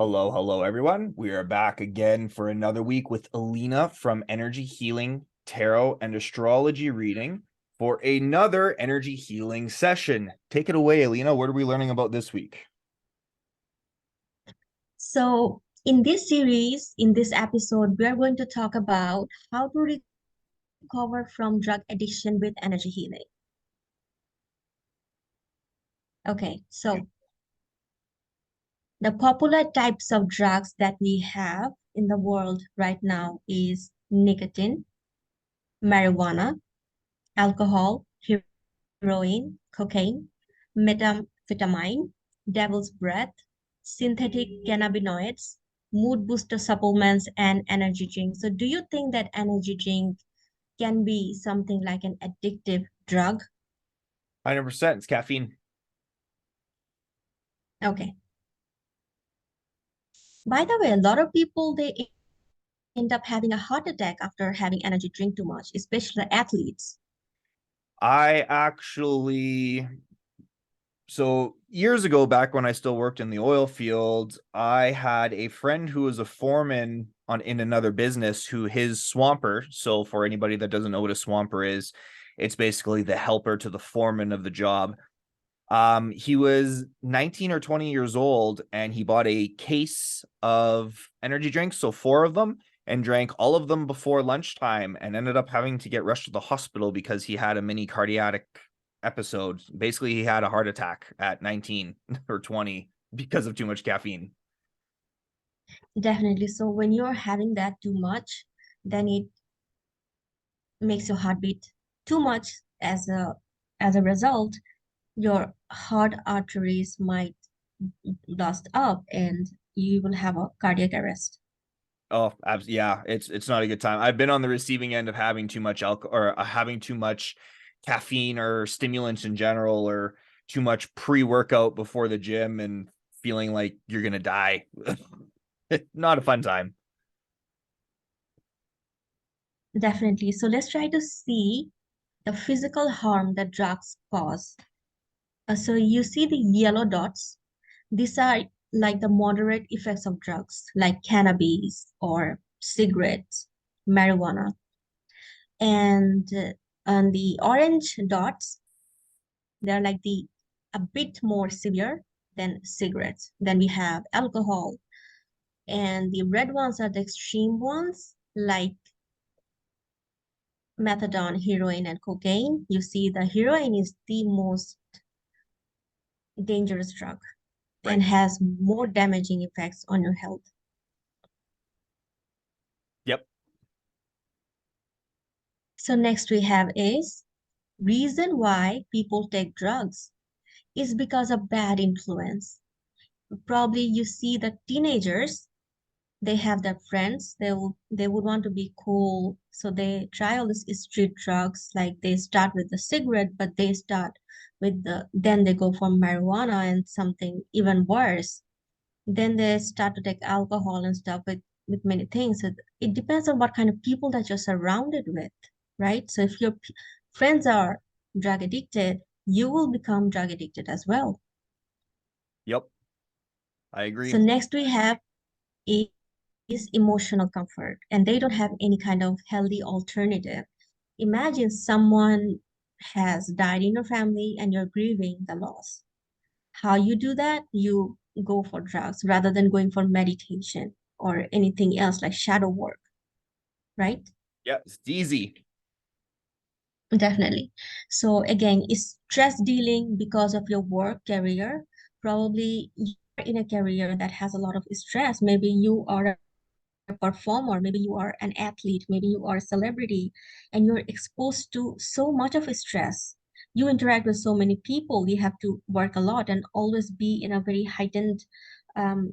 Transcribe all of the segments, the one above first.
Hello, everyone. We are back again for another week with Alina from Energy Healing, Tarot, and Astrology reading for another energy healing session. Take it away, Alina. What are we learning about this week? So, in this series, in this episode, we are going to talk about how to recover from drug addiction with energy healing. Okay, so the popular types of drugs that we have in the world right now is nicotine, marijuana, alcohol, heroin, cocaine, methamphetamine, devil's breath, synthetic cannabinoids, mood booster supplements, and energy drinks. So, do you think that energy drink can be something like an addictive drug? 100%. It's caffeine. Okay. By the way, a lot of people they end up having a heart attack after having energy drink too much, especially athletes. I actually, so years ago, back when I still worked in the oil field, I had a friend who was a foreman in another business who his swamper. So for anybody that doesn't know what a swamper is, it's basically the helper to the foreman of the job. He was 19 or 20 years old and he bought a case of energy drinks, so four of them, and drank all of them before lunchtime and ended up having to get rushed to the hospital because he had a mini cardiac episode. Basically, he had a heart attack at 19 or 20 because of too much caffeine. Definitely. So when you're having that too much, then it makes your heart beat too much. As a result, your heart arteries might blast up and you will have a cardiac arrest. Oh, yeah, it's not a good time. I've been on the receiving end of having too much alcohol or having too much caffeine or stimulants in general or too much pre-workout before the gym and feeling like you're gonna die. Not a fun time. Definitely. So let's try to see the physical harm that drugs cause. So you see the yellow dots. These are like the moderate effects of drugs, like cannabis or cigarettes, marijuana. And on the orange dots, they're like the a bit more severe than cigarettes. Then we have alcohol, and the red ones are the extreme ones, like methadone, heroin, and cocaine. You see, the heroin is the most dangerous drug and Right. has more damaging effects on your health. Yep. So next we have is reason why people take drugs is because of bad influence. Probably you see the teenagers, they have their friends, they would want to be cool, so they try all these street drugs. Like they start with the cigarette, but they start with then they go for marijuana and something even worse. Then they start to take alcohol and stuff with many things. So it depends on what kind of people that you're surrounded with, right? So if your friends are drug addicted, you will become drug addicted as well. Yep. I So agree. next we have i- is emotional comfort, and they don't have any kind of healthy alternative. Imagine someone has died in your family and you're grieving the loss. How you do that? You go for drugs rather than going for meditation or anything else like shadow work, right? Yeah, it's easy. Definitely. So again, is stress dealing because of your work career? Probably you're in a career that has a lot of stress. Maybe you are a performer, maybe you are an athlete, maybe you are a celebrity, and you're exposed to so much of stress. You interact with so many people, you have to work a lot and always be in a very heightened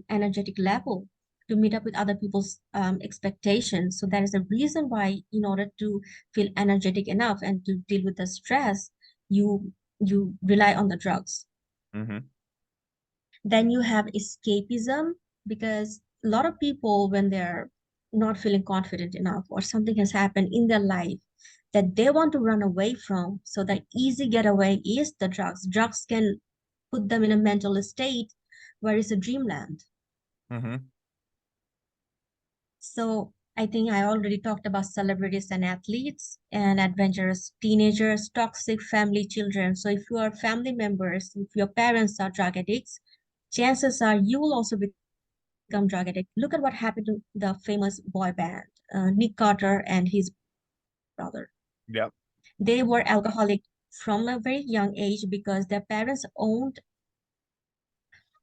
energetic level to meet up with other people's expectations. So that is the reason why, in order to feel energetic enough and to deal with the stress, you rely on the drugs. Mm-hmm. Then you have escapism, because a lot of people, when they're not feeling confident enough or something has happened in their life that they want to run away from, so the easy getaway is the drugs. Drugs can put them in a mental state where it's a dreamland. Mm-hmm. So I think I already talked about celebrities and athletes and adventurous teenagers, toxic family children. So if you are family members, if your parents are drug addicts, chances are you will also become drug addict. Look at what happened to the famous boy band, Nick Carter and his brother. Yep. They were alcoholic from a very young age because their parents owned,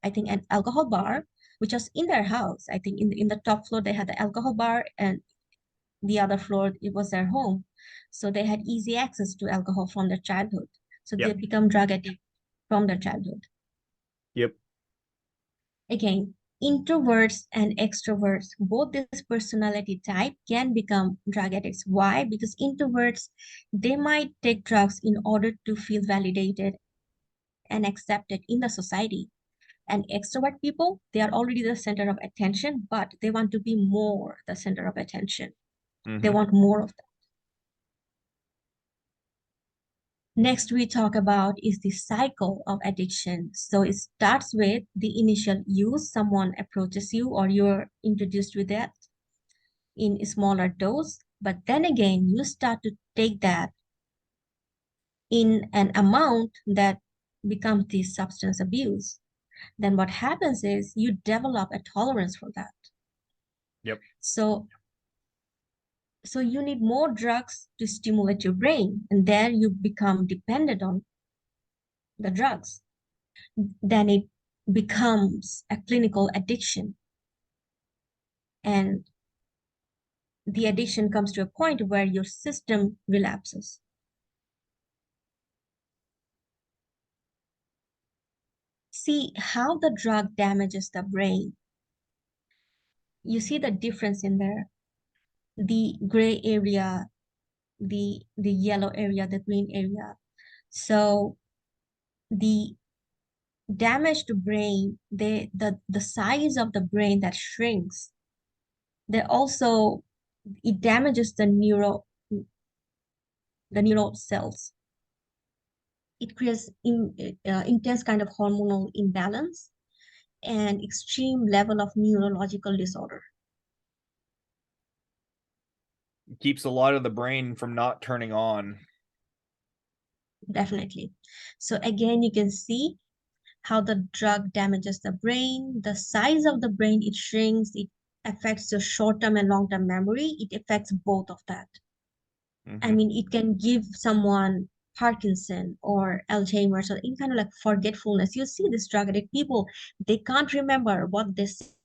I think, an alcohol bar, which was in their house. I think in the top floor they had the alcohol bar, and the other floor it was their home. So they had easy access to alcohol from their childhood. So they Yep. become drug addicts from their childhood. Yep. Again, introverts and extroverts, both this personality type can become drug addicts. Why? Because introverts, they might take drugs in order to feel validated and accepted in the society. And extrovert people, they are already the center of attention, but they want to be more the center of attention. They Mm-hmm. want more of that. Next, we talk about is the cycle of addiction. So it starts with the initial use. Someone approaches you or you're introduced with that in a smaller dose. But then again, you start to take that in an amount that becomes the substance abuse. Then what happens is you develop a tolerance for that. Yep. So you need more drugs to stimulate your brain, and then you become dependent on the drugs. Then it becomes a clinical addiction. And the addiction comes to a point where your system relapses. See how the drug damages the brain. You see the difference in there. The gray area, the yellow area, the green area. So the damaged brain, the size of the brain that shrinks, they also it damages the neural cells. It creates intense kind of hormonal imbalance and extreme level of neurological disorder. It keeps a lot of the brain from not turning on. Definitely. So again, you can see how the drug damages the brain, the size of the brain, it shrinks, it affects your short-term and long-term memory. It affects both of that. I Mm-hmm. mean, it can give someone Parkinson or Alzheimer's or any kind of like forgetfulness. You see these drug addict people, they can't remember what they said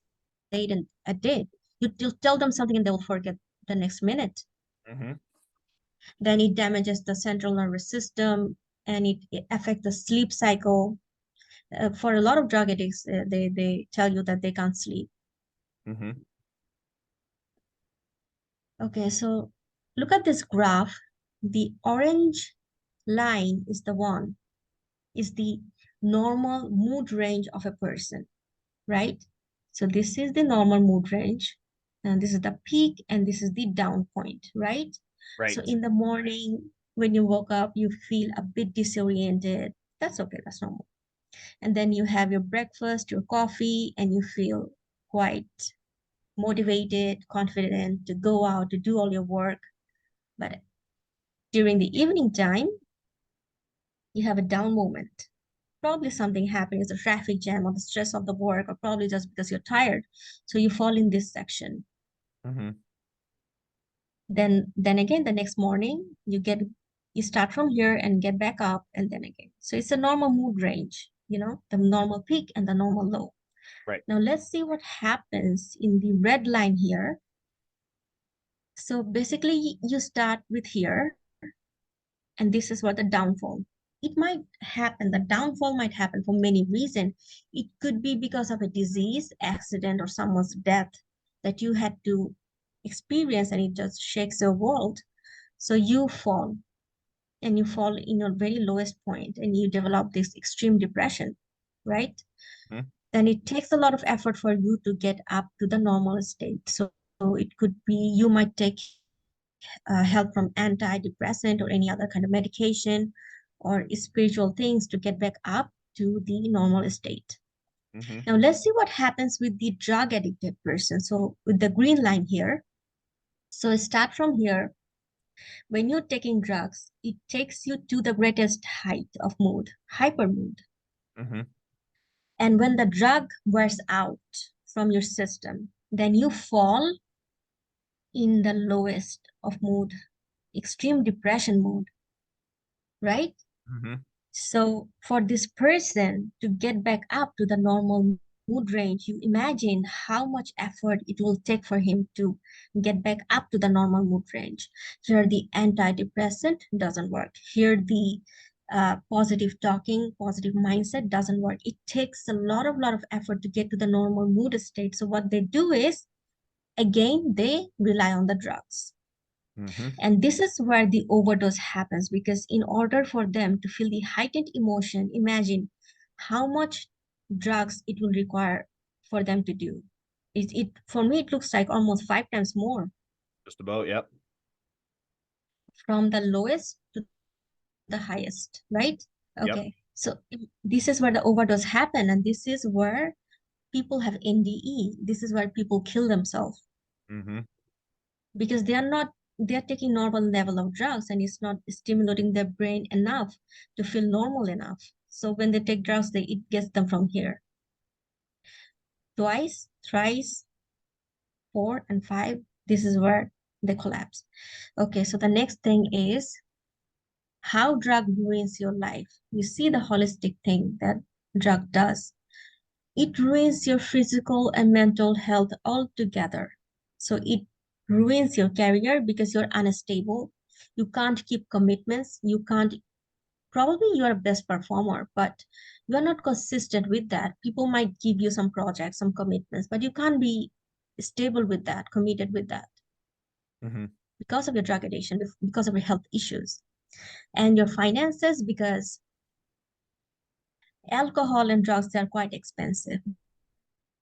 and did. You tell them something and they'll forget the next minute. Mm-hmm. Then it damages the central nervous system and it affects the sleep cycle. For a lot of drug addicts, they tell you that they can't sleep. Mm-hmm. Okay, so look at this graph. The orange line is the normal mood range of a person, right? So this is the normal mood range, and this is the peak, and this is the down point, right? So Right. in the morning, when you woke up, you feel a bit disoriented. That's okay, that's normal. And then you have your breakfast, your coffee, and you feel quite motivated, confident to go out to do all your work. But during the evening time, you have a down moment. Probably something happening, it's a traffic jam or the stress of the work, or probably just because you're tired. So you fall in this section. Mm-hmm. Then again, the next morning, you start from here and get back up and then again. So it's a normal mood range, the normal peak and the normal low. Right. Now let's see what happens in the red line here. So basically you start with here, and this is what the downfall. It might happen, the downfall might happen for many reasons. It could be because of a disease, accident, or someone's death that you had to experience and it just shakes your world. So you fall, and you fall in your very lowest point and you develop this extreme depression, right? Mm-hmm. Then it takes a lot of effort for you to get up to the normal state. So it could be you might take help from antidepressant or any other kind of medication or spiritual things to get back up to the normal state. Mm-hmm. Now let's see what happens with the drug addicted person. So with the green line here, so start from here. When you're taking drugs, it takes you to the greatest height of mood, hyper mood. Mm-hmm. And when the drug wears out from your system, then you fall in the lowest of mood, extreme depression mood, right? Mm-hmm. So for this person to get back up to the normal mood range, you imagine how much effort it will take for him to get back up to the normal mood range. Here, the antidepressant doesn't work. Here, the positive talking, positive mindset doesn't work. It takes a lot of effort to get to the normal mood state. So what they do is, again, they rely on the drugs. Mm-hmm. And this is where the overdose happens because in order for them to feel the heightened emotion, imagine how much drugs it will require for them to do. It for me it looks like almost 5 times more Just about, yep. from the lowest to the highest, right? Yep. Okay. So this is where the overdose happen, and this is where people have NDE. This is where people kill themselves Mm-hmm. because they're taking normal level of drugs and it's not stimulating their brain enough to feel normal enough. So when they take drugs, it gets them from here twice, thrice, 4 and 5. This is where they collapse. Okay, so the next thing is how drug ruins your life. You see the holistic thing that drug does. It ruins your physical and mental health altogether. So it ruins your career because you're unstable. You can't keep commitments. You can't, probably you're a best performer, but you're not consistent with that. People might give you some projects, some commitments, but you can't be stable with that, committed with that Mm-hmm. because of your drug addiction, because of your health issues and your finances, because alcohol and drugs, they're quite expensive.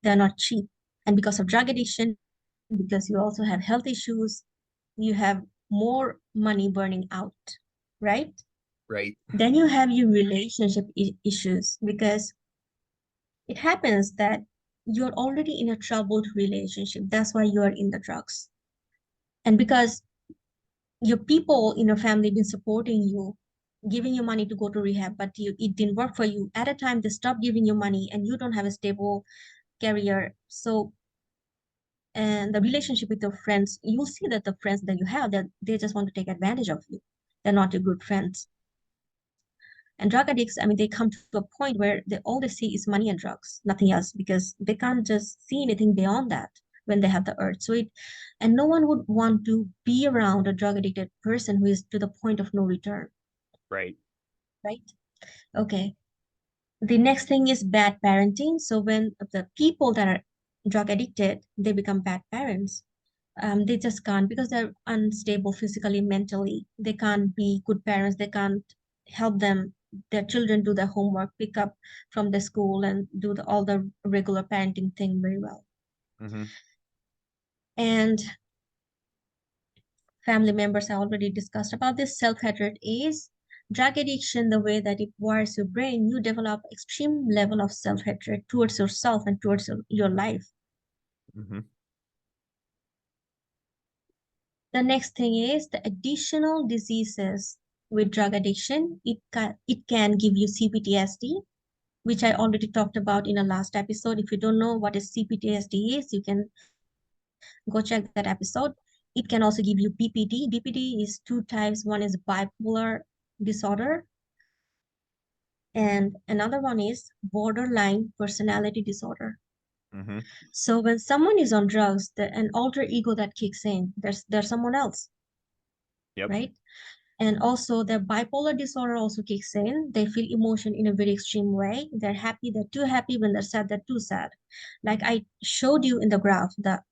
They're not cheap. And because of drug addiction, because you also have health issues, you have more money burning out, right? Right. Then you have your relationship issues because it happens that you're already in a troubled relationship. That's why you're in the drugs. And because your people in your family been supporting you, giving you money to go to rehab, but it didn't work for you. At a time, they stop giving you money and you don't have a stable career. So and the relationship with your friends, you'll see that the friends that you have, that they just want to take advantage of you. They're not your good friends. And drug addicts, I mean, they come to a point where all they see is money and drugs, nothing else, because they can't just see anything beyond that when they have the urge. And no one would want to be around a drug addicted person who is to the point of no return, Right. right? Okay. The next thing is bad parenting. So when the people that are drug addicted, they become bad parents. They just can't because they're unstable physically, mentally. They can't be good parents. They can't help their children do their homework, pick up from the school, and do all the regular parenting thing very well. Mm-hmm. And family members, I already discussed about this. Self-hatred is drug addiction. The way that it wires your brain, you develop extreme level of self-hatred towards yourself and towards your life. Mm-hmm. The next thing is the additional diseases with drug addiction. It can give you CPTSD, which I already talked about in a last episode. If you don't know what is CPTSD is, you can go check that episode. It can also give you BPD. BPD is two types. One is bipolar disorder, and another one is borderline personality disorder. Mm-hmm. So when someone is on drugs, an alter ego that kicks in, there's someone else, Yep. right? And also their bipolar disorder also kicks in. They feel emotion in a very extreme way. They're happy, they're too happy. When they're sad, they're too sad. Like I showed you in the graph, the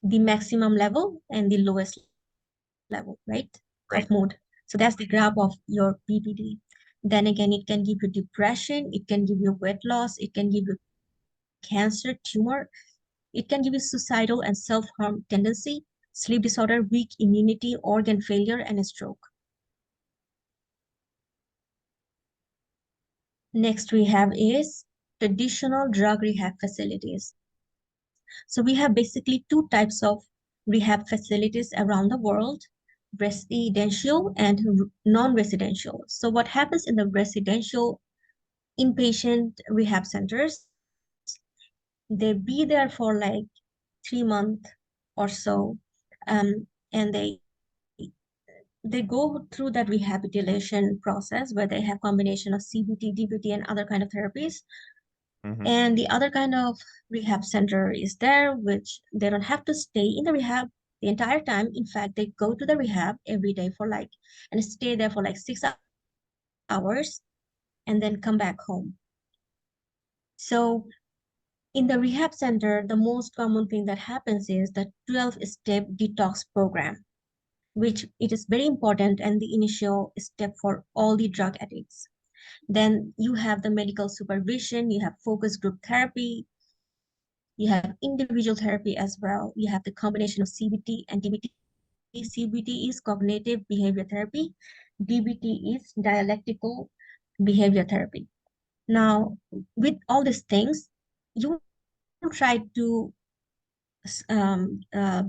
maximum level and the lowest level, right? Right. Of mood. So that's the graph of your BPD. Then again, it can give you depression, it can give you weight loss, it can give you cancer, tumor, it can give you suicidal and self-harm tendency, sleep disorder, weak immunity, organ failure, and a stroke. Next we have is traditional drug rehab facilities. So we have basically two types of rehab facilities around the world, residential and non-residential. So what happens in the residential inpatient rehab centers, they be there for like 3 months or so, and they go through that rehabilitation process where they have combination of CBT, DBT, and other kind of therapies. Mm-hmm. And the other kind of rehab center is there, which they don't have to stay in the rehab the entire time. In fact, they go to the rehab every day for like, and stay there for like 6 hours and then come back home. So in the rehab center, the most common thing that happens is the 12-step detox program, which it is very important and the initial step for all the drug addicts. Then you have the medical supervision, you have focus group therapy, you have individual therapy as well. You have the combination of CBT and DBT. CBT is cognitive behavior therapy. DBT is dialectical behavior therapy. Now, with all these things, you try to um, uh,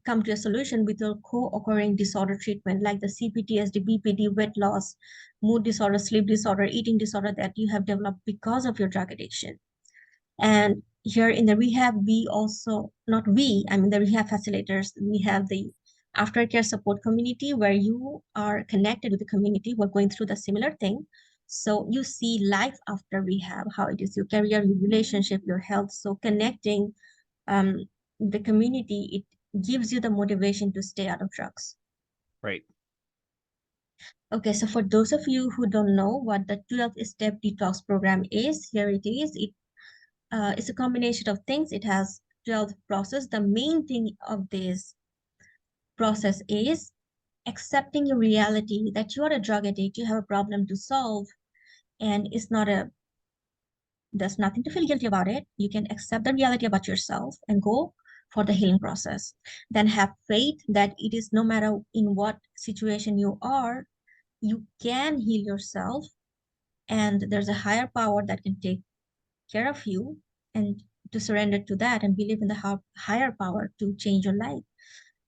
come to a solution with a co-occurring disorder treatment like the CPTSD, BPD, weight loss, mood disorder, sleep disorder, eating disorder that you have developed because of your drug addiction. And here in the rehab, we also, not we, I mean the rehab facilitators, we have the aftercare support community where you are connected with the community who are going through the similar thing. So you see life after rehab, how it is your career, your relationship, your health. So connecting um, the community, it gives you the motivation to stay out of drugs. Right. Okay, so for those of you who don't know what the 12-step detox program is, here it is. It's a combination of things. It has 12 process. The main thing of this process is accepting your reality that you are a drug addict, you have a problem to solve, and there's nothing to feel guilty about it. You can accept the reality about yourself and go for the healing process. Then have faith that it is no matter in what situation you are, you can heal yourself, and there's a higher power that can take care of you, and to surrender to that and believe in the higher power to change your life.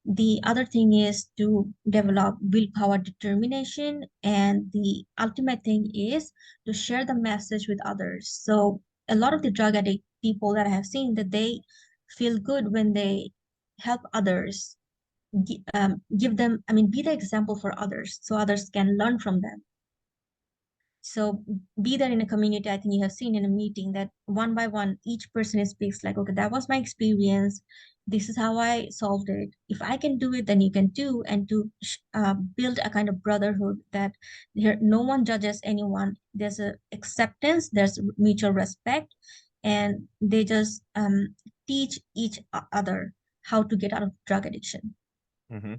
The other thing is to develop willpower, determination, and the ultimate thing is to share the message with others. So a lot of the drug addict people that I have seen, that they feel good when they help others, give them, I mean, be the example for others so others can learn from them. So be there in a community. I think you have seen in a meeting that one by one, each person speaks like, okay, that was my experience. This is how I solved it. If I can do it, then you can too. And to build a kind of brotherhood that here no one judges anyone. There's a acceptance, there's mutual respect, and they just teach each other how to get out of drug addiction. Mm-hmm.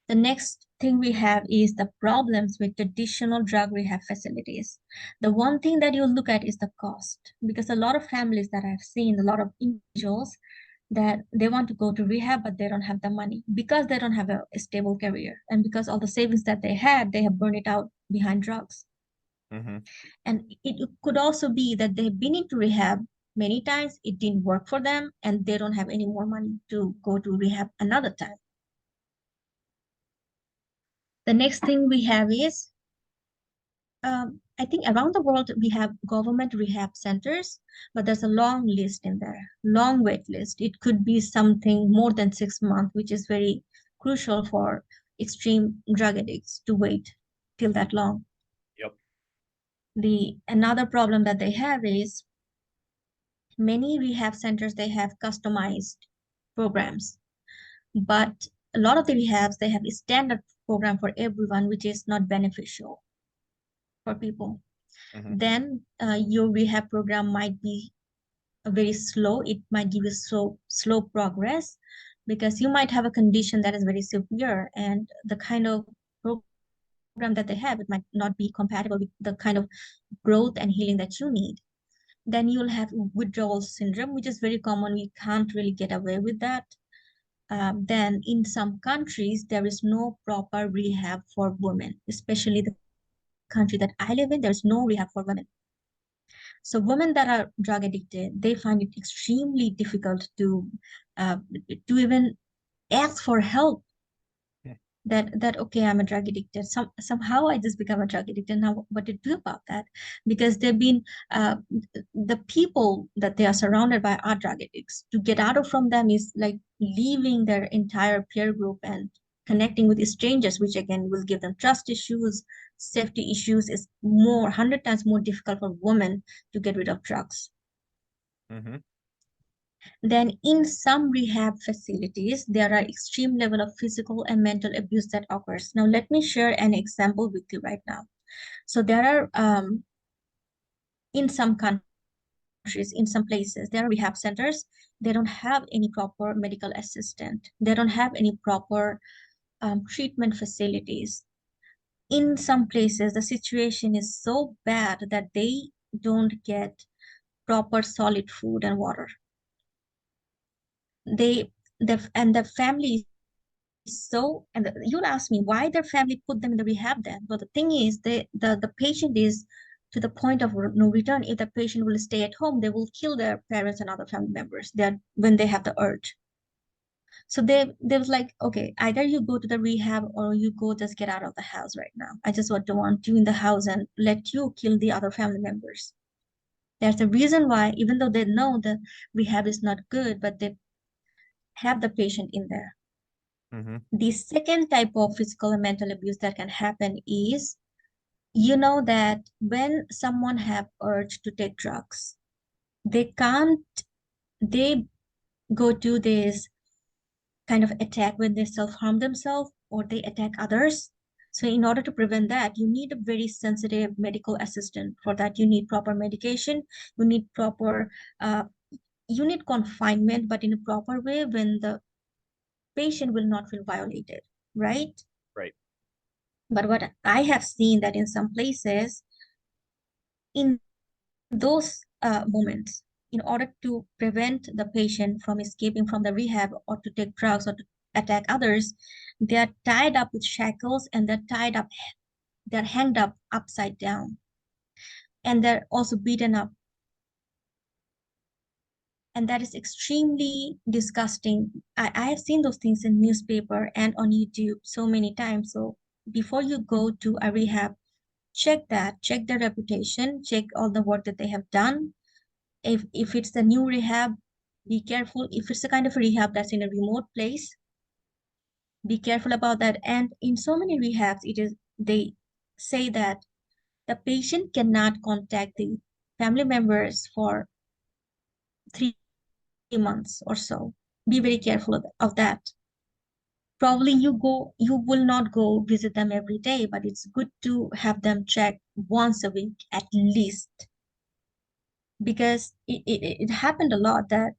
The next thing we have is the problems with traditional drug rehab facilities. The one thing that you look at is the cost, because a lot of families that I've seen, a lot of individuals that they want to go to rehab, but they don't have the money because they don't have a stable career. And because all the savings that they had, they have burned it out behind drugs. Mm-hmm. And it could also be that they've been into rehab many times, it didn't work for them, and they don't have any more money to go to rehab another time. The next thing we have is I think around the world we have government rehab centers, but there's a long list in there, long wait list. It could be something more than 6 months, which is very crucial for extreme drug addicts to wait till that long. Yep. The another problem that they have is many rehab centers they have customized programs, but a lot of the rehabs they have a standard program for everyone, which is not beneficial for people. Mm-hmm. Then your rehab program might be very slow. It might give you slow progress because you might have a condition that is very severe, and the kind of program that they have, it might not be compatible with the kind of growth and healing that you need. Then you'll have withdrawal syndrome, which is very common. We can't really get away with that. Then in some countries, there is no proper rehab for women, especially the country that I live in, there's no rehab for women. So women that are drug addicted, they find it extremely difficult uh, to even ask for help. That okay, I'm a drug addicted. Somehow I just become a drug addicted. Now what to do about that? Because they've been the people that they are surrounded by are drug addicts. To get out of from them is like leaving their entire peer group and connecting with strangers, which again will give them trust issues, safety issues. Is more 100 times more difficult for women to get rid of drugs. Mm-hmm. Then in some rehab facilities, there are extreme level of physical and mental abuse that occurs. Now, let me share an example with you right now. So there are, in some countries, in some places, there are rehab centers. They don't have any proper medical assistant. They don't have any proper treatment facilities. In some places, the situation is so bad that they don't get proper solid food and water. They, the family, so you'll ask me why their family put them in the rehab then. Well, the thing is, the patient is to the point of no return. If the patient will stay at home, they will kill their parents and other family members there when they have the urge. So they was like, okay, either you go to the rehab or you go just get out of the house right now. I just don't want you in the house and let you kill the other family members. There's a reason why, even though they know the rehab is not good, but they have the patient in there. Mm-hmm. The second type of physical and mental abuse that can happen is, you know, that when someone have urge to take drugs, they can't, they go to this kind of attack when they self-harm themselves or they attack others. So in order to prevent that, you need a very sensitive medical assistant. For that, you need proper medication, you need proper, uh, you need confinement, but in a proper way when the patient will not feel violated, right? Right. But what I have seen that in some places, in those moments, in order to prevent the patient from escaping from the rehab or to take drugs or to attack others, they are tied up with shackles and they're hanged up upside down, and they're also beaten up. And that is extremely disgusting. I have seen those things in newspaper and on YouTube so many times. So before you go to a rehab, check that, check their reputation, check all the work that they have done. If it's a new rehab, be careful. If it's a kind of rehab that's in a remote place, be careful about that. And in so many rehabs, they say that the patient cannot contact the family members for 3 months or so. Be very careful of that. Probably you will not go visit them every day, but it's good to have them check once a week at least, because it happened a lot that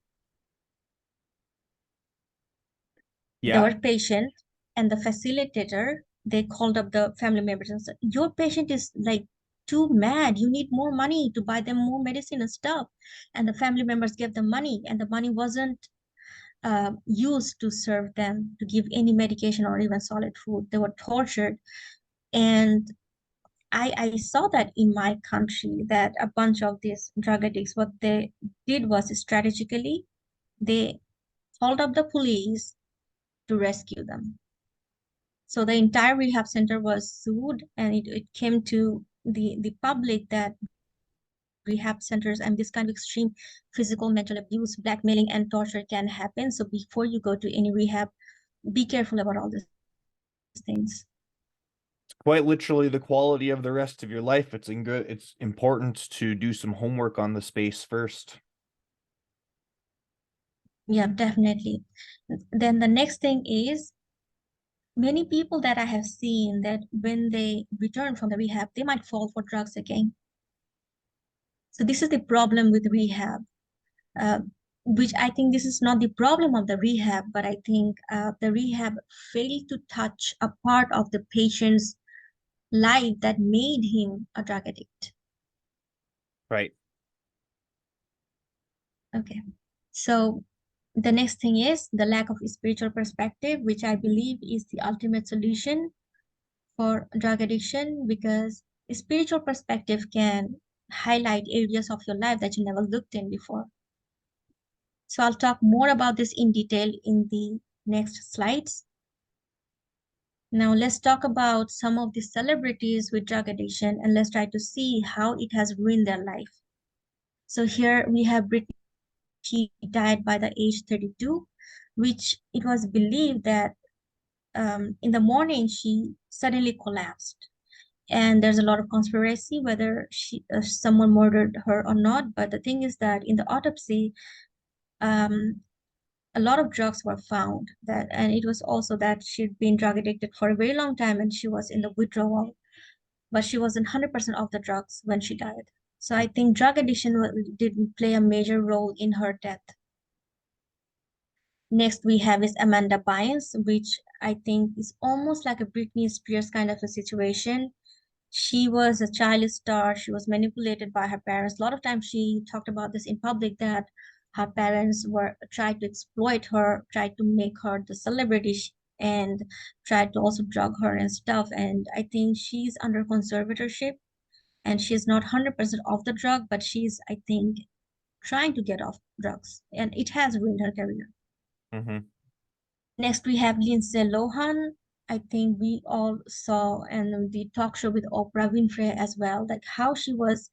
Yeah. our patient and the facilitator, they called up the family members and said, your patient is like too mad, you need more money to buy them more medicine and stuff. And the family members gave them money, and the money wasn't used to serve them, to give any medication or even solid food. They were tortured. And I saw that in my country, that a bunch of these drug addicts, what they did was strategically, they called up the police to rescue them. So the entire rehab center was sued, and it came to the public that rehab centers and this kind of extreme physical, mental abuse, blackmailing, and torture can happen. So before you go to any rehab, be careful about all these things. Quite literally the quality of the rest of your life. It's important to do some homework on the space first. Yeah, definitely. Then the next thing is, many people that I have seen that when they return from the rehab, they might fall for drugs again. So this is the problem with rehab. uh, which I think this is not the problem of the rehab, but I think the rehab failed to touch a part of the patient's life that made him a drug addict. Right. Okay. So the next thing is the lack of spiritual perspective, which I believe is the ultimate solution for drug addiction, because spiritual perspective can highlight areas of your life that you never looked in before. So I'll talk more about this in detail in the next slides. Now let's talk about some of the celebrities with drug addiction and let's try to see how it has ruined their life. So here we have Britney. She died by the age 32, which it was believed that in the morning she suddenly collapsed. And there's a lot of conspiracy whether someone murdered her or not. But the thing is that in the autopsy, um, a lot of drugs were found and it was also that she'd been drug addicted for a very long time and she was in the withdrawal, but she wasn't 100% off the drugs when she died. So I think drug addiction did play a major role in her death. Next we have is Amanda Bynes, which I think is almost like a Britney Spears kind of a situation. She was a child star. She was manipulated by her parents. A lot of times she talked about this in public that her parents were tried to exploit her, tried to make her the celebrity and tried to also drug her and stuff. And I think she's under conservatorship and she's not 100% off the drug, but she's, I think, trying to get off drugs and it has ruined her career. Mm-hmm. Next, we have Lindsay Lohan. I think we all saw and the talk show with Oprah Winfrey as well, like how she was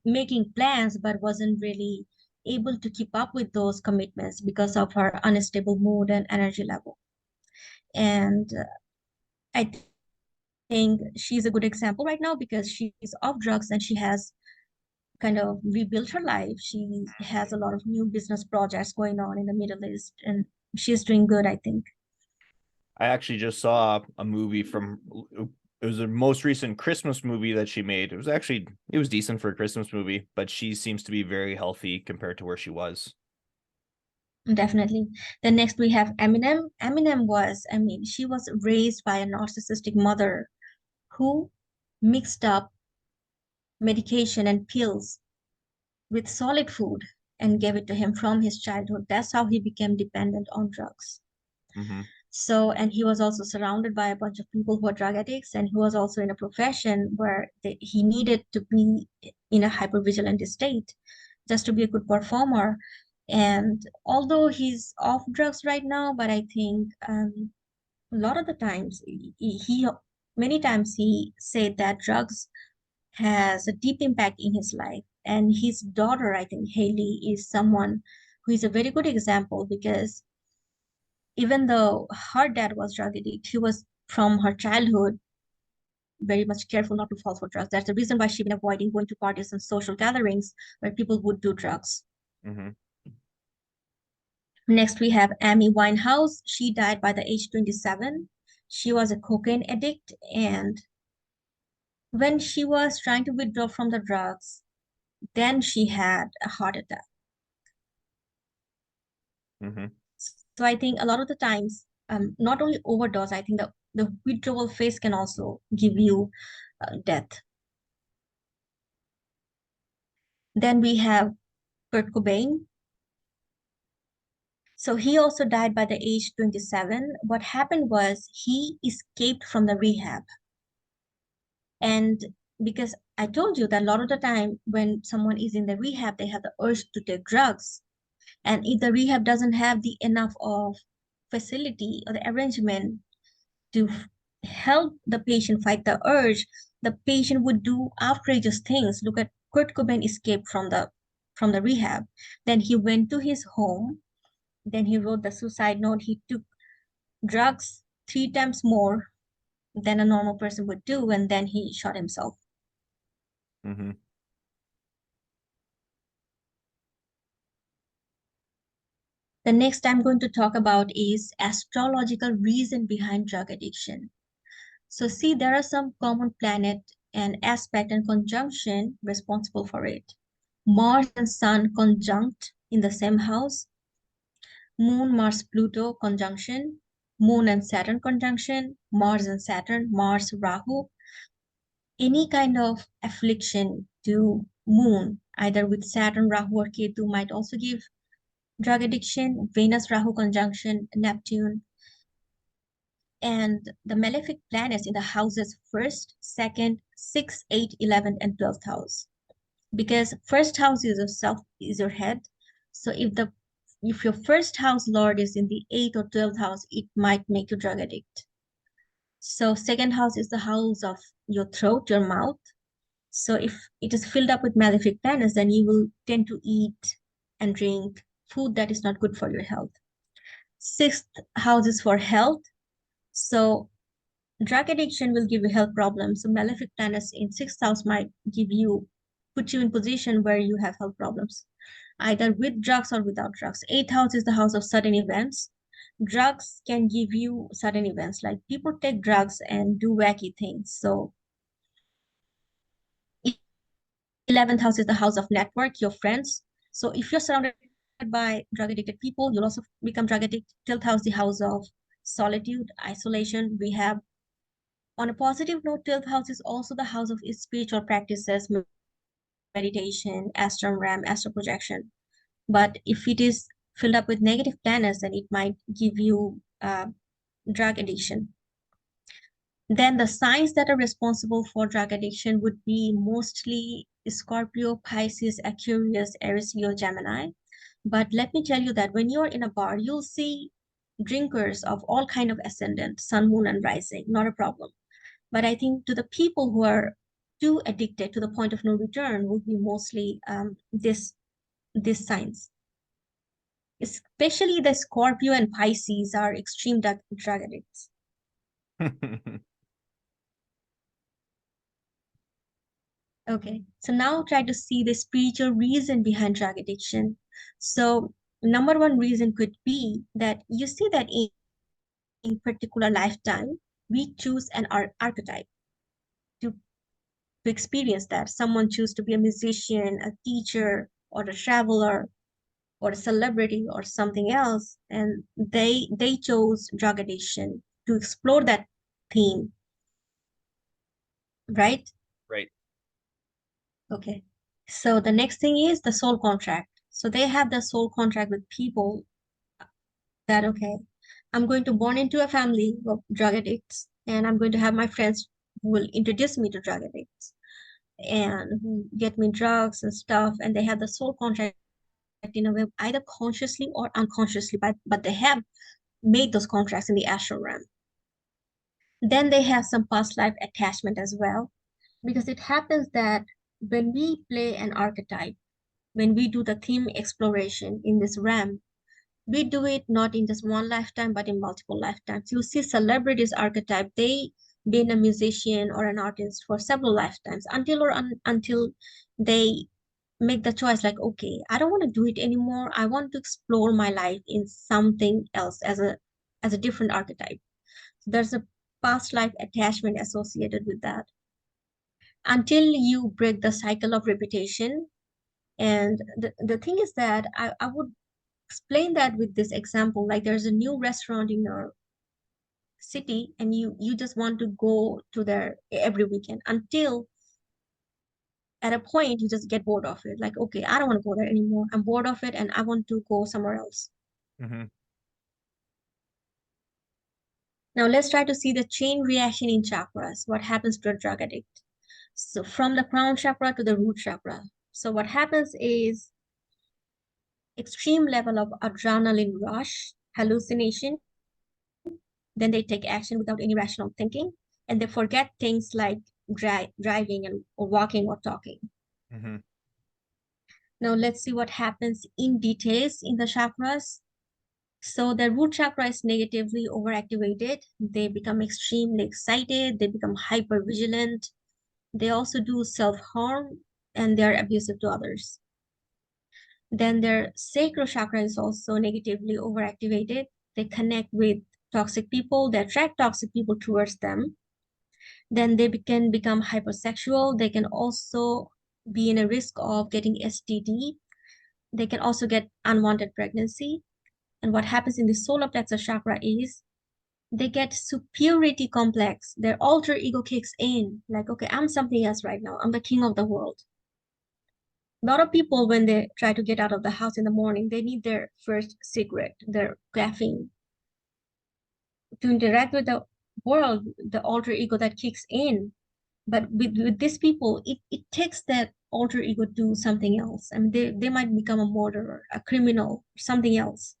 making plans but wasn't really able to keep up with those commitments because of her unstable mood and energy level. And I think she's a good example right now because she's off drugs and she has kind of rebuilt her life. She has a lot of new business projects going on in the Middle East and she's doing good, I think. I actually just saw a movie from it was a most recent Christmas movie that she made. It was decent for a Christmas movie, but she seems to be very healthy compared to where she was. Definitely. Then next we have Eminem. Eminem was, I mean, she was raised by a narcissistic mother who mixed up medication and pills with solid food and gave it to him from his childhood. That's how he became dependent on drugs. Mm-hmm. So, and he was also surrounded by a bunch of people who are drug addicts, and he was also in a profession where he needed to be in a hypervigilant state just to be a good performer. And although he's off drugs right now, but I think a lot of the times many times he said that drugs has a deep impact in his life. And his daughter, I think Haley, is someone who is a very good example because even though her dad was drug addict, he was from her childhood very much careful not to fall for drugs. That's the reason why she's been avoiding going to parties and social gatherings where people would do drugs. Mm-hmm. Next, we have Amy Winehouse. She died by the age 27. She was a cocaine addict, and when she was trying to withdraw from the drugs, then she had a heart attack. Mm-hmm. So I think a lot of the times, not only overdose, I think the withdrawal phase can also give you death. Then we have Kurt Cobain. So he also died by the age 27. What happened was he escaped from the rehab. And because I told you that a lot of the time when someone is in the rehab, they have the urge to take drugs. And if the rehab doesn't have the enough of facility or the arrangement to help the patient fight the urge, the patient would do outrageous things. Look at Kurt Cobain escaped from the rehab. Then he went to his home. Then he wrote the suicide note. He took drugs 3 times more than a normal person would do, and then he shot himself. Mm-hmm. The next I'm going to talk about is astrological reason behind drug addiction. So see, there are some common planet and aspect and conjunction responsible for it. Mars and Sun conjunct in the same house, Moon, Mars, Pluto conjunction, Moon and Saturn conjunction, Mars and Saturn, Mars, Rahu. Any kind of affliction to Moon, either with Saturn, Rahu, or Ketu, might also give drug addiction. Venus, Rahu conjunction, Neptune, and the malefic planets in the houses first, second, sixth, 8th, 11th, and 12th house. because first house is yourself, is your head. So if your first house lord is in the 8th or 12th house, it might make you drug addict. So second house is the house of your throat, your mouth. So if it is filled up with malefic planets, then you will tend to eat and drink food that is not good for your health. Sixth house is for health. So drug addiction will give you health problems. So malefic planets in sixth house might put you in position where you have health problems, either with drugs or without drugs. Eighth house is the house of sudden events. Drugs can give you sudden events, like people take drugs and do wacky things. So 11th house is the house of network, your friends. So if you're surrounded by drug addicted people, you'll also become drug addicted. 12th house, the house of solitude, isolation, rehab. On a positive note, 12th house is also the house of spiritual practices, meditation, astral realm, astral projection. But if it is filled up with negative planets, then it might give you drug addiction. Then the signs that are responsible for drug addiction would be mostly Scorpio, Pisces, Aquarius, Aries, Leo, Gemini. But let me tell you that when you're in a bar, you'll see drinkers of all kind of ascendant, sun, moon, and rising, not a problem. But I think to the people who are too addicted to the point of no return would be mostly this signs. Especially the Scorpio and Pisces are extreme drug addicts. Okay, so now try to see the spiritual reason behind drug addiction. So number one reason could be that you see that in particular lifetime, we choose an archetype to, to experience that. Someone choose to be a musician, a teacher, or a traveler, or a celebrity, or something else, and they chose drug addiction to explore that theme, right? Right. Okay. So the next thing is the soul contract. So they have the soul contract with people that, okay, I'm going to born into a family of drug addicts, and I'm going to have my friends who will introduce me to drug addicts and who get me drugs and stuff. And they have the soul contract in a way, either consciously or unconsciously, but they have made those contracts in the astral realm. Then they have some past life attachment as well, because it happens that when we play an archetype, when we do the theme exploration in this realm, we do it not in just one lifetime, but in multiple lifetimes. You see celebrities archetype, they been a musician or an artist for several lifetimes until they make the choice like, okay, I don't want to do it anymore. I want to explore my life in something else as a different archetype. So there's a past life attachment associated with that. Until you break the cycle of repetition. And the thing is that I would explain that with this example, like there's a new restaurant in your city and you just want to go to there every weekend until at a point you just get bored of it, like, okay, I don't want to go there anymore, I'm bored of it and I want to go somewhere else. Mm-hmm. Now let's try to see the chain reaction in chakras, what happens to a drug addict. So from the crown chakra to the root chakra, so what happens is extreme level of adrenaline rush, hallucination. Then they take action without any rational thinking, and they forget things like driving and or walking or talking. Mm-hmm. Now let's see what happens in details in the chakras. So the root chakra is negatively overactivated. They become extremely excited. They become hyper vigilant. They also do self-harm and they're abusive to others. Then their sacral chakra is also negatively overactivated. They connect with toxic people. They attract toxic people towards them. Then they can become hypersexual. They can also be in a risk of getting STD. They can also get unwanted pregnancy. And what happens in the solar plexus chakra is they get superiority complex. Their alter ego kicks in, like, okay, I'm something else right now. I'm the king of the world. A lot of people, when they try to get out of the house in the morning, they need their first cigarette, their caffeine. To interact with the world, the alter ego that kicks in. But with these people, it takes that alter ego do something else. I mean, they might become a murderer, a criminal, something else.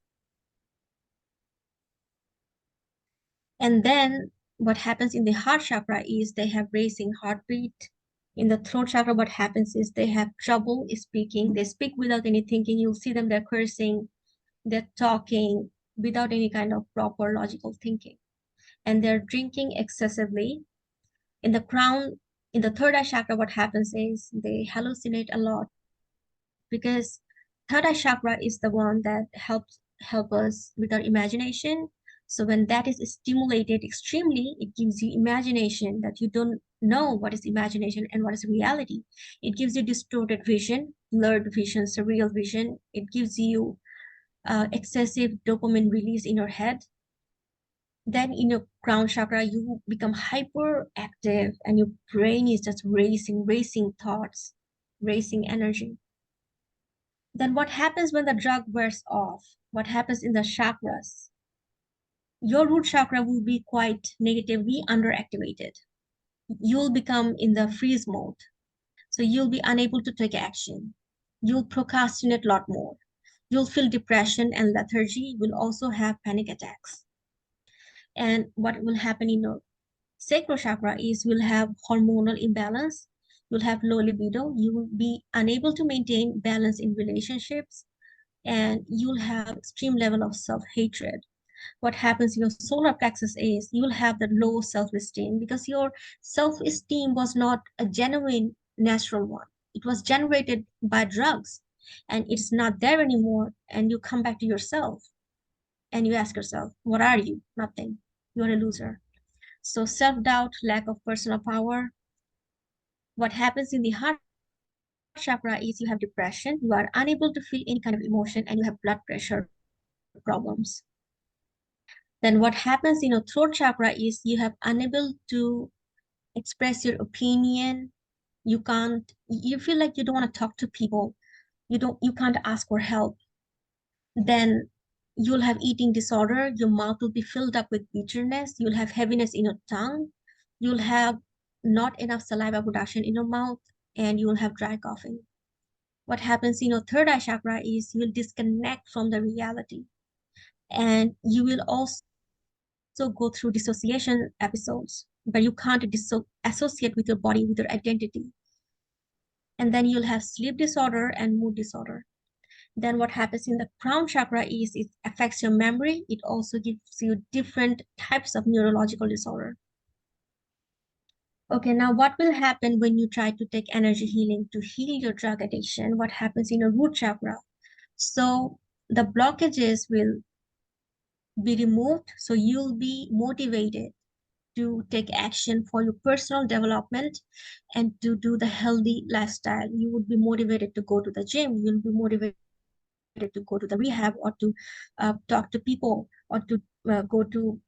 And then what happens in the heart chakra is they have racing heartbeat. In the throat chakra, what happens is they have trouble speaking. They speak without any thinking. You'll see them, they're cursing, they're talking without any kind of proper logical thinking. And they're drinking excessively. In the crown, in the third eye chakra, what happens is they hallucinate a lot because third eye chakra is the one that help us with our imagination. So when that is stimulated extremely, it gives you imagination that you don't know what is imagination and what is reality. It gives you distorted vision, blurred vision, surreal vision. It gives you excessive dopamine release in your head. Then in your crown chakra, you become hyperactive and your brain is just racing thoughts, racing energy. Then what happens when the drug wears off? What happens in the chakras? Your root chakra will be quite negatively underactivated. You'll become in the freeze mode. So you'll be unable to take action. You'll procrastinate a lot more. You'll feel depression and lethargy. You'll also have panic attacks. And what will happen in your sacral chakra is you'll have hormonal imbalance. You'll have low libido. You will be unable to maintain balance in relationships, and you'll have extreme level of self-hatred. What happens in your solar plexus is you'll have the low self-esteem because your self-esteem was not a genuine natural one. It was generated by drugs and it's not there anymore. And you come back to yourself and you ask yourself, what are you? Nothing. You're a loser. So self-doubt, lack of personal power. What happens in the heart chakra is you have depression, you are unable to feel any kind of emotion, and you have blood pressure problems. Then what happens in your throat chakra is you have unable to express your opinion. You feel like you don't want to talk to people. You can't ask for help. Then you'll have eating disorder. Your mouth will be filled up with bitterness. You'll have heaviness in your tongue. You'll have not enough saliva production in your mouth, and you will have dry coughing. What happens in your third eye chakra is you'll disconnect from the reality, and you will also go through dissociation episodes where you can't associate with your body, with your identity. And then you'll have sleep disorder and mood disorder. Then what happens in the crown chakra is it affects your memory. It also gives you different types of neurological disorder. Okay, now what will happen when you try to take energy healing to heal your drug addiction? What happens in your root chakra? So the blockages will be removed. So you'll be motivated to take action for your personal development and to do the healthy lifestyle. You would be motivated to go to the gym. You'll be motivated to go to the rehab or to talk to people or to go to,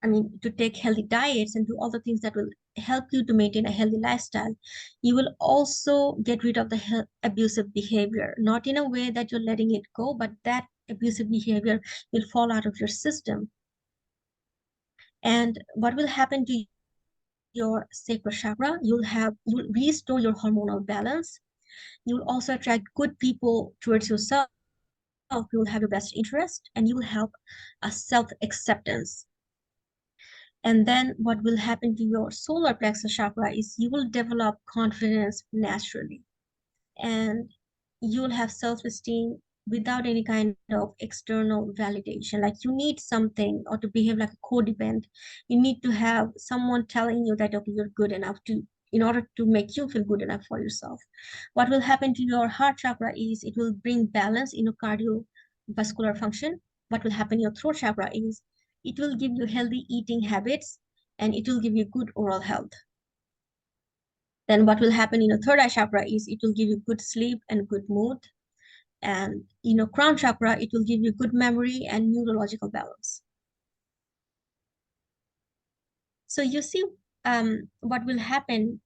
to take healthy diets and do all the things that will help you to maintain a healthy lifestyle. You will also get rid of the abusive behavior, not in a way that you're letting it go, but that abusive behavior will fall out of your system. And what will happen to your sacral chakra? You'll restore your hormonal balance. You'll also attract good people towards yourself. You will have your best interest, and you will have a self-acceptance. And then what will happen to your solar plexus chakra is you will develop confidence naturally, and you will have self-esteem without any kind of external validation. Like you need something or to behave like a codependent. You need to have someone telling you that, okay, you're good enough in order to make you feel good enough for yourself. What will happen to your heart chakra is it will bring balance in your cardiovascular function. What will happen in your throat chakra is it will give you healthy eating habits and it will give you good oral health. Then what will happen in your third eye chakra is it will give you good sleep and good mood. And in your crown chakra, it will give you good memory and neurological balance. So you see what will happen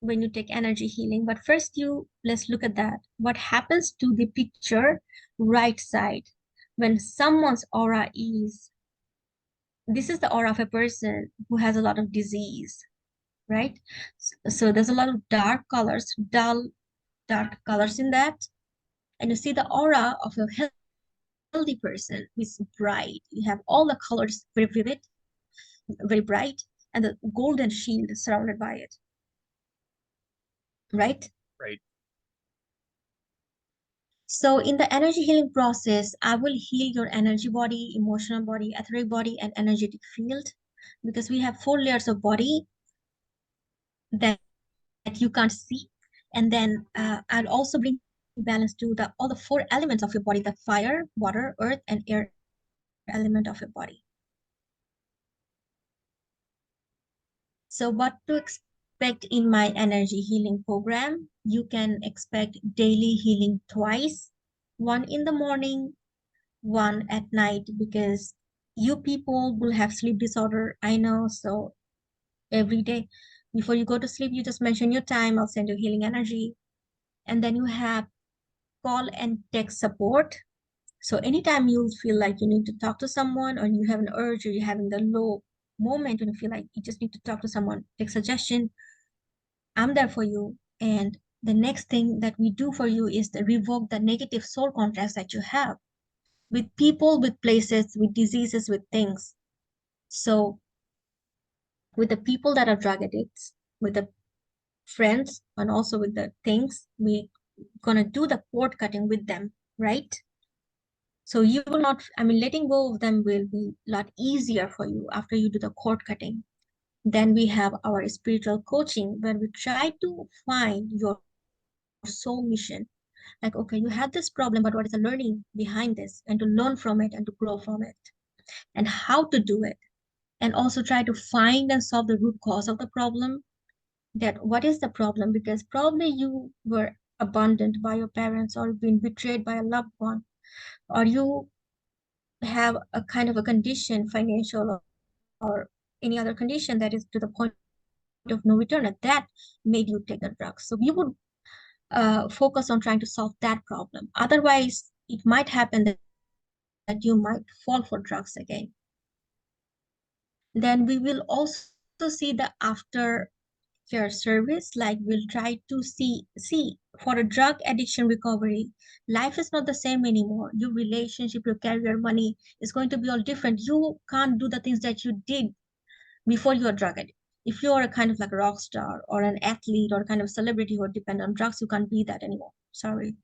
when you take energy healing. But first, let's look at that. What happens to the picture right side when someone's aura is, this is the aura of a person who has a lot of disease, right? So there's a lot of dark colors, dull, dark colors in that. And you see the aura of a healthy person who is bright. You have all the colors very vivid, very bright, and the golden shield surrounded by it, right? Right. So in the energy healing process, I will heal your energy body, emotional body, etheric body, and energetic field, because we have 4 layers of body that you can't see. And then I'll also bring balance to all the 4 elements of your body, the fire, water, earth, and air element of your body. So what to expect in my energy healing program? You can expect daily healing twice, one in the morning, one at night, because you people will have sleep disorder, I know. So every day before you go to sleep, you just mention your time, I'll send you healing energy. And then you have call and text support. So anytime you feel like you need to talk to someone, or you have an urge, or you're having the low moment and you feel like you just need to talk to someone, take suggestion, I'm there for you. And the next thing that we do for you is to revoke the negative soul contracts that you have with people, with places, with diseases, with things. So with the people that are drug addicts, with the friends, and also with the things, we're gonna do the cord cutting with them, right? So you will not, I mean, letting go of them will be a lot easier for you after you do the cord cutting. Then we have our spiritual coaching, where we try to find your soul mission. Like, okay, you had this problem, but what is the learning behind this? And to learn from it and to grow from it, and how to do it. And also try to find and solve the root cause of the problem. That what is the problem? Because probably you were abandoned by your parents, or been betrayed by a loved one, or you have a kind of a condition, financial or any other condition, that is to the point of no return, and that made you take the drugs. So you would focus on trying to solve that problem. Otherwise, it might happen that you might fall for drugs again. Then we will also see the after care service. Like, we'll try to see for a drug addiction recovery, life is not the same anymore. Your relationship, your career, money is going to be all different. You can't do the things that you did before you're drug addict. If you're a kind of like a rock star or an athlete or kind of celebrity who are dependent on drugs, you can't be that anymore. Sorry.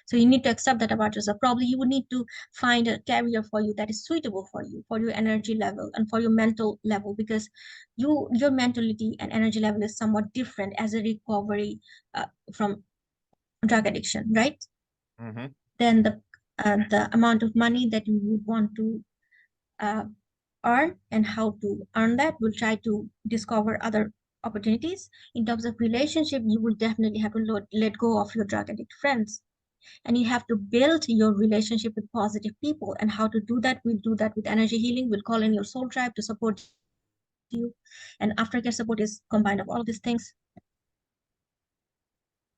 So you need to accept that about yourself. Probably you would need to find a career for you that is suitable for you, for your energy level and for your mental level, because your mentality and energy level is somewhat different as a recovery from drug addiction, right? Mm-hmm. Then the amount of money that you would want to uh, earn and how to earn that, we'll try to discover other opportunities. In terms of relationship, you will definitely have to let go of your drug addict friends, and you have to build your relationship with positive people. And how to do that, we'll do that with energy healing. We'll call in your soul tribe to support you, and aftercare support is combined of all of these things.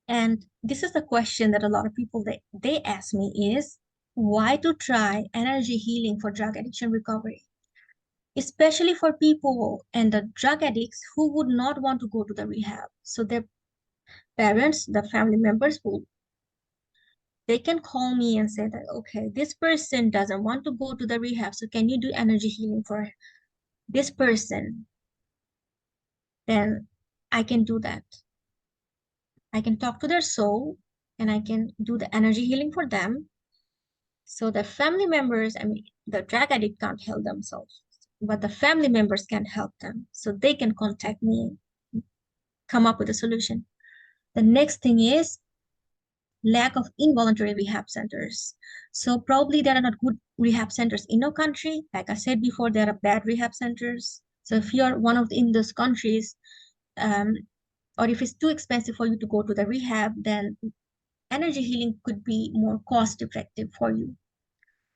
And this is the question that a lot of people they ask me is, why to try energy healing for drug addiction recovery, especially for people and the drug addicts who would not want to go to the rehab. So their parents, the family members, will they can call me and say that, okay, this person doesn't want to go to the rehab, so can you do energy healing for this person? Then I can do that. I can talk to their soul and I can do the energy healing for them. So the family members, I mean, the drug addict can't help themselves, but the family members can help them. So they can contact me, come up with a solution. The next thing is lack of involuntary rehab centers. So probably there are not good rehab centers in our country. Like I said before, there are bad rehab centers. So if you're one of in those countries, um, or if it's too expensive for you to go to the rehab, then energy healing could be more cost effective for you.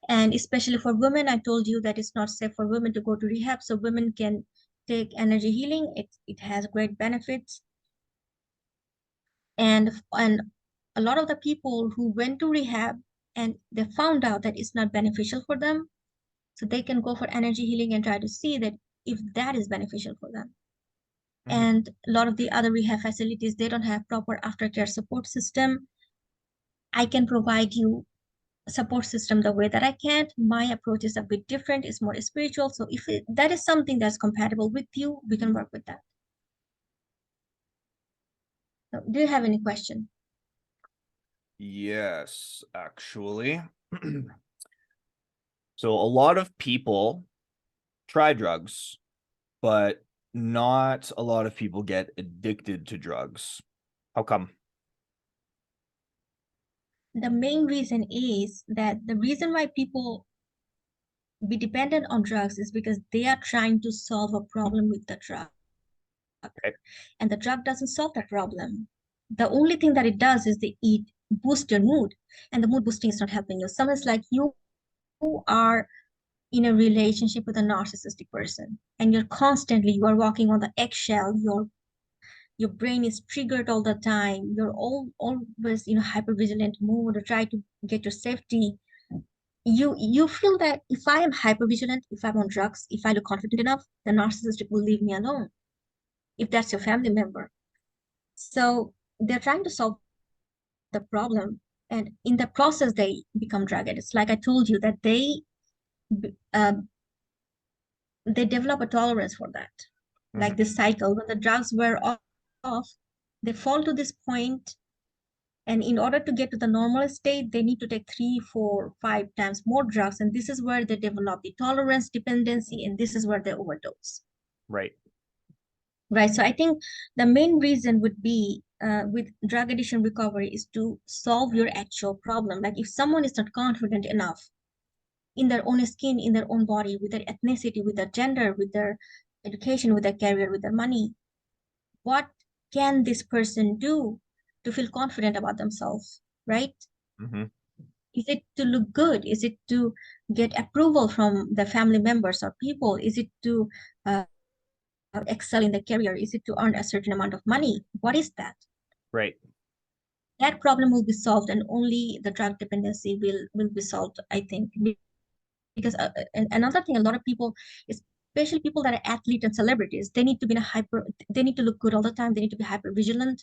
And especially for women, I told you that it's not safe for women to go to rehab. So women can take energy healing. It has great benefits. And a lot of the people who went to rehab and they found out that it's not beneficial for them, so they can go for energy healing and try to see that if that is beneficial for them. And a lot of the other rehab facilities, they don't have proper aftercare support system. I can provide you a support system the way that I can. My approach is a bit different, it's more spiritual. So if that is something that's compatible with you, we can work with that. So do you have any question? Yes, actually. So a lot of people try drugs, but not a lot of people get addicted to drugs. How come? The main reason is that the reason why people be dependent on drugs is because they are trying to solve a problem with the drug. Okay. And the drug doesn't solve that problem. The only thing that it does is it boosts your mood. And the mood boosting is not helping you. Someone's like you are in a relationship with a narcissistic person and you are walking on the eggshell, your brain is triggered all the time, you're always in a hyper vigilant mood or try to get your safety. You feel that if I am hyper vigilant, if I'm on drugs, if I look confident enough, the narcissistic will leave me alone if that's your family member. So they're trying to solve the problem, and in the process they become drug addicts. Like I told you that uh, they develop a tolerance for that. Like this cycle, when the drugs wear off, they fall to this point, and in order to get to the normal state, they need to take 3, 4, 5 times more drugs, and this is where they develop the tolerance dependency, and this is where they overdose. Right. Right. So I think the main reason would be with drug addiction recovery is to solve your actual problem. Like if someone is not confident enough in their own skin, in their own body, with their ethnicity, with their gender, with their education, with their career, with their money, what can this person do to feel confident about themselves, right? Mm-hmm. Is it to look good? Is it to get approval from the family members or people? Is it to uh, excel in the career? Is it to earn a certain amount of money? What is that? Right. That problem will be solved, and only the drug dependency will be solved, I think. Because and another thing, a lot of people, especially people that are athletes and celebrities, they need to be in a hyper, they need to look good all the time. They need to be hyper vigilant.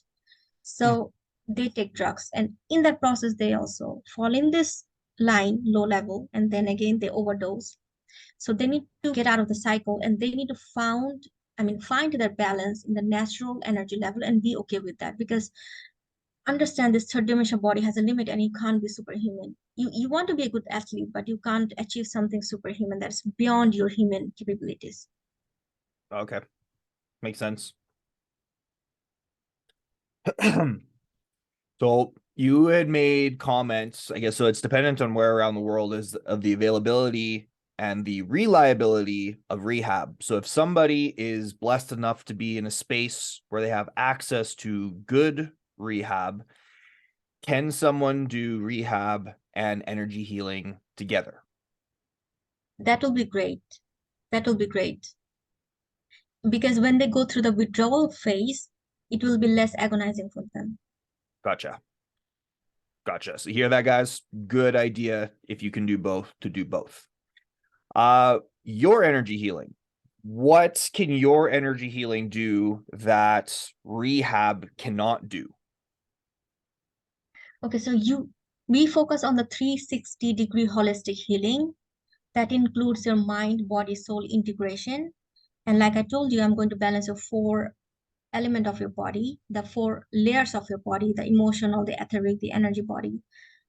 So they take drugs, and in that process, they also fall in this line, low level, and then again they overdose. So they need to get out of the cycle, and they need to find their balance in the natural energy level and be okay with that. Because understand this third dimensional body has a limit and you can't be superhuman. You want to be a good athlete, but you can't achieve something superhuman that's beyond your human capabilities. Okay. Makes sense. So you had made comments, I guess, so it's dependent on where around the world is of the availability and the reliability of rehab. So if somebody is blessed enough to be in a space where they have access to good rehab, can someone do rehab and energy healing together? That will be great. That will be great. Because when they go through the withdrawal phase, it will be less agonizing for them. Gotcha. Gotcha. So you hear that, guys? Good idea if you can do both, to do both. Your energy healing. What can your energy healing do that rehab cannot do? Okay, so we focus on the 360-degree holistic healing that includes your mind, body, soul integration. And like I told you, I'm going to balance your 4 element of your body, the 4 layers of your body, the emotional, the etheric, the energy body,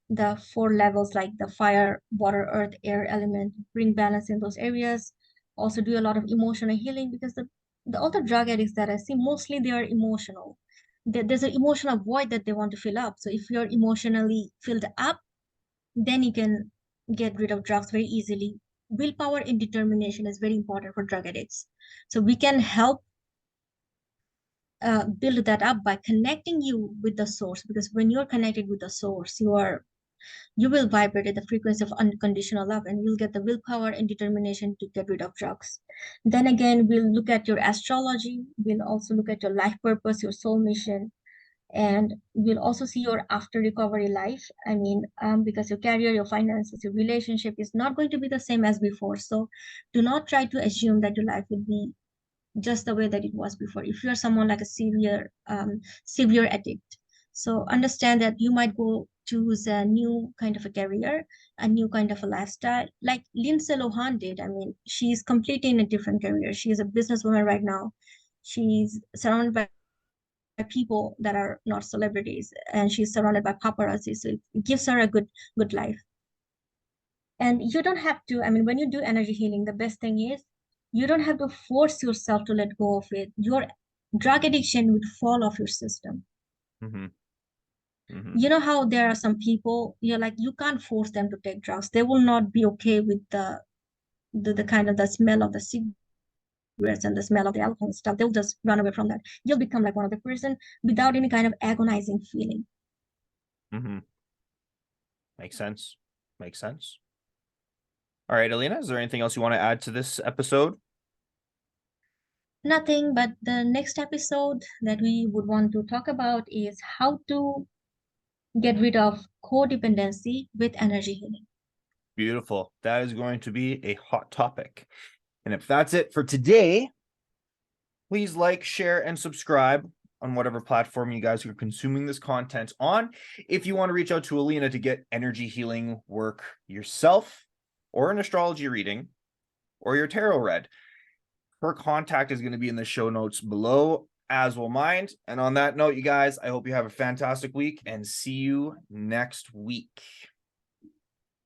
the 4 levels like the fire, water, earth, air element, bring balance in those areas. Also do a lot of emotional healing because the other drug addicts that I see, mostly they are emotional. There's an emotional void that they want to fill up. So if you're emotionally filled up, then you can get rid of drugs very easily. Willpower and determination is very important for drug addicts. So we can help build that up by connecting you with the source, because when you're connected with the source, you will vibrate at the frequency of unconditional love, and you'll get the willpower and determination to get rid of drugs. Then again, we'll look at your astrology, we'll also look at your life purpose, your soul mission, and we'll also see your after recovery life. Because your career, your finances, your relationship is not going to be the same as before. So do not try to assume that your life will be just the way that it was before. If you're someone like a severe addict, so understand that you might go choose a new kind of a career, a new kind of a lifestyle, like Lindsay Lohan did. I mean, she's completely in a different career. She's a businesswoman right now. She's surrounded by people that are not celebrities, and she's surrounded by paparazzi. So it gives her a good life. And you don't have to, I mean, when you do energy healing, the best thing is you don't have to force yourself to let go of it. Your drug addiction would fall off your system. Mm-hmm. Mm-hmm. You know how there are some people, you're like, you can't force them to take drugs. They will not be okay with the kind of the smell of the cigarettes and the smell of the alcohol and stuff. They'll just run away from that. You'll become like one of the person without any kind of agonizing feeling. Mm-hmm. Makes sense. Makes sense. All right, Alina, is there anything else you want to add to this episode? Nothing, but the next episode that we would want to talk about is how to get rid of codependency with energy healing. Beautiful. That is going to be a hot topic. And if that's it for today, please like, share, and subscribe on whatever platform you guys are consuming this content on. If you want to reach out to Alina to get energy healing work yourself, or an astrology reading, or your tarot read, her contact is going to be in the show notes below, as will mine. And on that note, you guys, I hope you have a fantastic week and see you next week.